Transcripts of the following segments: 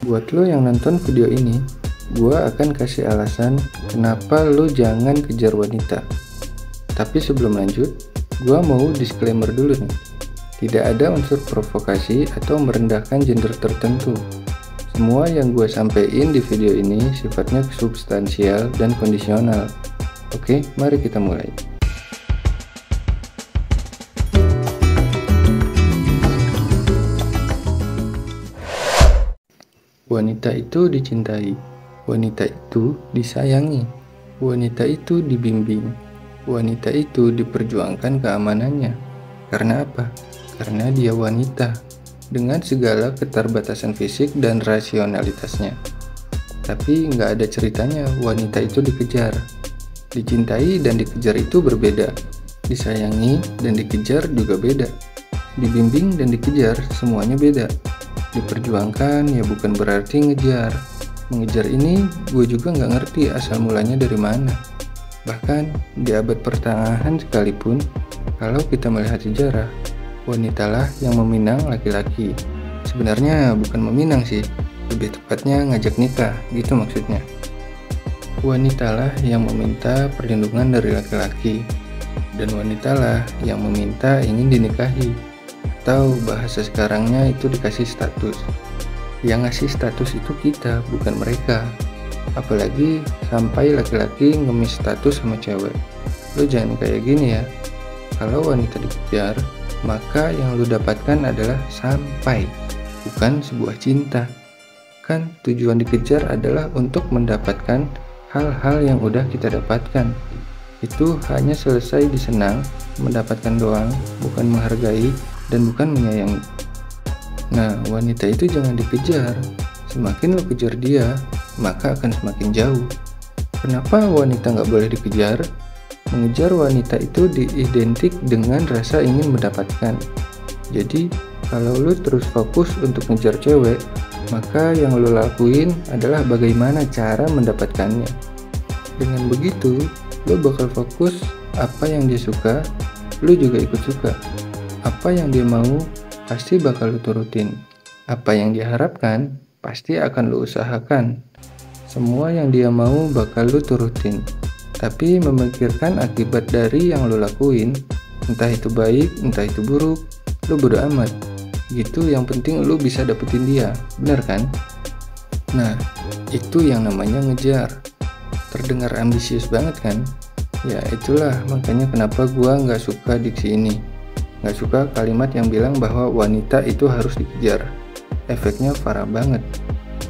Buat lo yang nonton video ini, gua akan kasih alasan kenapa lo jangan kejar wanita. Tapi sebelum lanjut, gua mau disclaimer dulu nih. Tidak ada unsur provokasi atau merendahkan gender tertentu. Semua yang gua sampaikan di video ini sifatnya substansial dan kondisional. Oke, mari kita mulai. Wanita itu dicintai, wanita itu disayangi, wanita itu dibimbing, wanita itu diperjuangkan keamanannya. Karena apa? Karena dia wanita, dengan segala keterbatasan fisik dan rasionalitasnya. Tapi nggak ada ceritanya wanita itu dikejar. Dicintai dan dikejar itu berbeda. Disayangi dan dikejar juga beda. Dibimbing dan dikejar semuanya beda. Diperjuangkan ya bukan berarti ngejar. Mengejar ini gue juga nggak ngerti asal mulanya dari mana. Bahkan di abad pertengahan sekalipun, kalau kita melihat sejarah, wanitalah yang meminang laki-laki. Sebenarnya bukan meminang sih, lebih tepatnya ngajak nikah, gitu maksudnya. Wanitalah yang meminta perlindungan dari laki-laki, dan wanitalah yang meminta ingin dinikahi. Atau bahasa sekarangnya itu dikasih status. Yang ngasih status itu kita, bukan mereka. Apalagi sampai laki-laki ngemis status sama cewek. Lo jangan kayak gini ya. Kalau wanita dikejar, maka yang lo dapatkan adalah sampai, bukan sebuah cinta. Kan tujuan dikejar adalah untuk mendapatkan hal-hal yang udah kita dapatkan. Itu hanya selesai disenang, mendapatkan doang, bukan menghargai dan bukan menyayangi. Nah, wanita itu jangan dikejar. Semakin lo kejar dia, maka akan semakin jauh. Kenapa wanita nggak boleh dikejar? Mengejar wanita itu diidentik dengan rasa ingin mendapatkan. Jadi, kalau lo terus fokus untuk ngejar cewek, maka yang lo lakuin adalah bagaimana cara mendapatkannya. Dengan begitu, lo bakal fokus apa yang dia suka, lo juga ikut suka. Apa yang dia mau, pasti bakal lo turutin. Apa yang dia harapkan, pasti akan lo usahakan. Semua yang dia mau bakal lo turutin. Tapi memikirkan akibat dari yang lo lakuin, entah itu baik, entah itu buruk, lo bodo amat. Gitu yang penting lo bisa dapetin dia, bener kan? Nah, itu yang namanya ngejar. Terdengar ambisius banget kan? Ya itulah makanya kenapa gua nggak suka diksi ini. Nggak suka kalimat yang bilang bahwa wanita itu harus dikejar. Efeknya parah banget.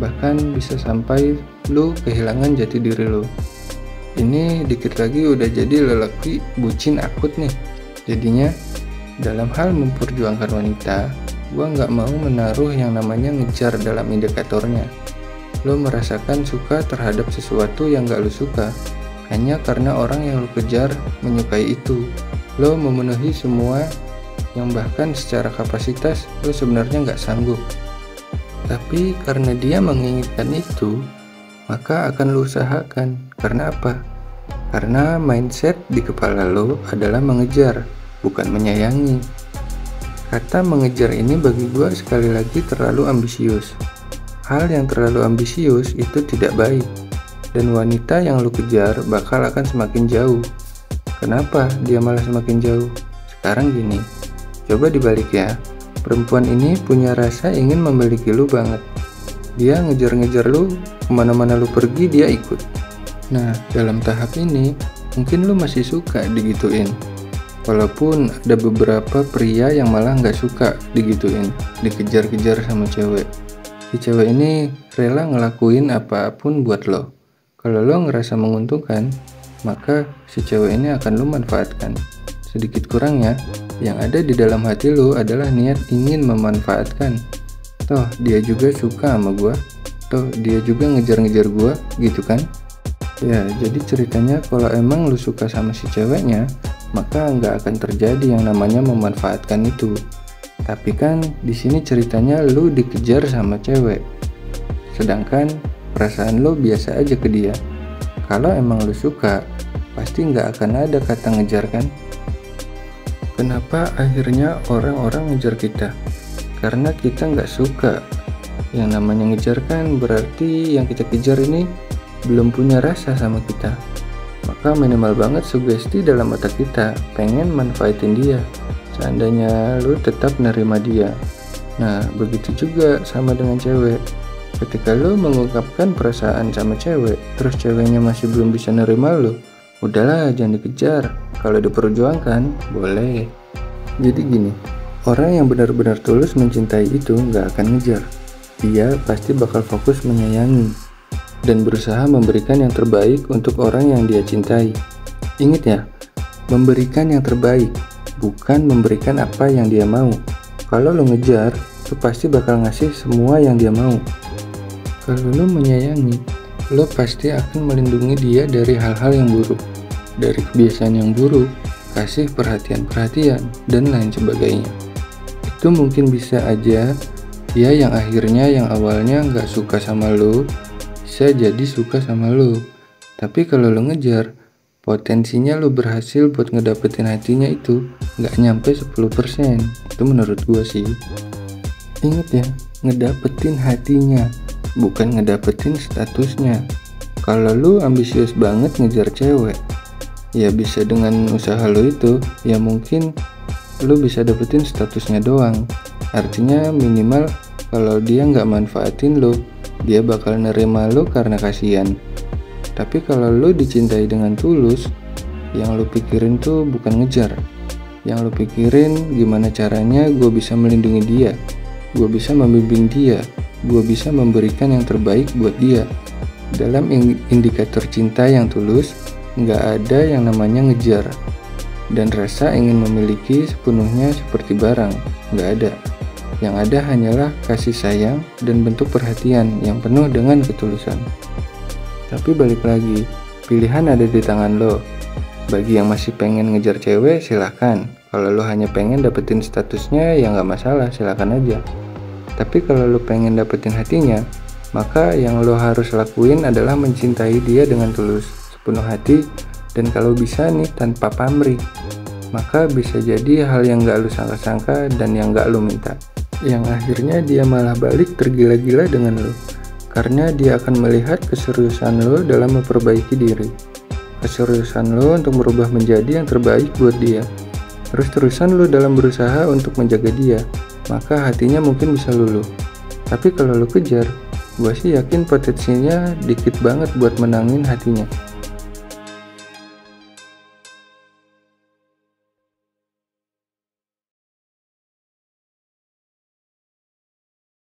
Bahkan bisa sampai lo kehilangan jati diri lo. Ini dikit lagi udah jadi lelaki bucin akut nih. Jadinya dalam hal memperjuangkan wanita, gua nggak mau menaruh yang namanya ngejar dalam indikatornya. Lo merasakan suka terhadap sesuatu yang gak lo suka hanya karena orang yang lo kejar menyukai itu. Lo memenuhi semua yang bahkan secara kapasitas lo sebenarnya nggak sanggup. Tapi karena dia menginginkan itu, maka akan lo usahakan. Karena apa? Karena mindset di kepala lo adalah mengejar, bukan menyayangi. Kata mengejar ini bagi gue sekali lagi terlalu ambisius. Hal yang terlalu ambisius itu tidak baik. Dan wanita yang lo kejar bakal akan semakin jauh. Kenapa dia malah semakin jauh? Sekarang gini, coba dibalik ya. Perempuan ini punya rasa ingin memiliki lu banget. Dia ngejar-ngejar lu, kemana-mana lu pergi dia ikut. Nah, dalam tahap ini, mungkin lu masih suka digituin. Walaupun ada beberapa pria yang malah nggak suka digituin, dikejar-kejar sama cewek. Si cewek ini rela ngelakuin apapun buat lo. Kalau lo ngerasa menguntungkan, maka si cewek ini akan lo manfaatkan. Sedikit kurangnya, yang ada di dalam hati lo adalah niat ingin memanfaatkan. Toh dia juga suka sama gua, toh dia juga ngejar-ngejar gua, gitu kan? Ya, jadi ceritanya kalau emang lo suka sama si ceweknya, maka nggak akan terjadi yang namanya memanfaatkan itu. Tapi kan di sini ceritanya lo dikejar sama cewek, sedangkan perasaan lo biasa aja ke dia. Kalau emang lo suka, pasti nggak akan ada kata ngejar kan? Kenapa akhirnya orang-orang ngejar kita? Karena kita nggak suka. Yang namanya ngejar kan berarti yang kita kejar ini belum punya rasa sama kita. Maka minimal banget sugesti dalam otak kita pengen manfaatin dia, seandainya lu tetap nerima dia. Nah, begitu juga sama dengan cewek. Ketika lu mengungkapkan perasaan sama cewek, terus ceweknya masih belum bisa nerima lu, udahlah jangan dikejar. Kalau diperjuangkan, boleh. Jadi gini, orang yang benar-benar tulus mencintai itu nggak akan ngejar. Dia pasti bakal fokus menyayangi dan berusaha memberikan yang terbaik untuk orang yang dia cintai. Ingat ya, memberikan yang terbaik, bukan memberikan apa yang dia mau. Kalau lo ngejar, lo pasti bakal ngasih semua yang dia mau. Kalau lo menyayangi, lo pasti akan melindungi dia dari hal-hal yang buruk, dari kebiasaan yang buruk, kasih perhatian-perhatian, dan lain sebagainya. Itu mungkin bisa aja dia yang akhirnya yang awalnya nggak suka sama lo, bisa jadi suka sama lo. Tapi kalau lo ngejar, potensinya lo berhasil buat ngedapetin hatinya itu nggak nyampe 10%. Itu menurut gue sih. Ingat ya, ngedapetin hatinya, bukan ngedapetin statusnya. Kalau lo ambisius banget ngejar cewek, ya bisa dengan usaha lo itu, ya mungkin lo bisa dapetin statusnya doang. Artinya minimal kalau dia nggak manfaatin lo, dia bakal nerima lo karena kasihan. Tapi kalau lo dicintai dengan tulus, yang lo pikirin tuh bukan ngejar. Yang lo pikirin gimana caranya gue bisa melindungi dia, gue bisa membimbing dia, gue bisa memberikan yang terbaik buat dia. Dalam indikator cinta yang tulus, nggak ada yang namanya ngejar. Dan rasa ingin memiliki sepenuhnya seperti barang, nggak ada. Yang ada hanyalah kasih sayang dan bentuk perhatian yang penuh dengan ketulusan. Tapi balik lagi, pilihan ada di tangan lo. Bagi yang masih pengen ngejar cewek, silahkan. Kalau lo hanya pengen dapetin statusnya, ya nggak masalah, silahkan aja. Tapi kalau lo pengen dapetin hatinya, maka yang lo harus lakuin adalah mencintai dia dengan tulus, sepenuh hati, dan kalau bisa nih tanpa pamrih. Maka bisa jadi hal yang gak lo sangka-sangka dan yang gak lo minta, yang akhirnya dia malah balik tergila-gila dengan lo, karena dia akan melihat keseriusan lo dalam memperbaiki diri, keseriusan lo untuk berubah menjadi yang terbaik buat dia, terus-terusan lo dalam berusaha untuk menjaga dia, maka hatinya mungkin bisa luluh. Tapi kalau lo kejar, gue sih yakin potensinya dikit banget buat menangin hatinya.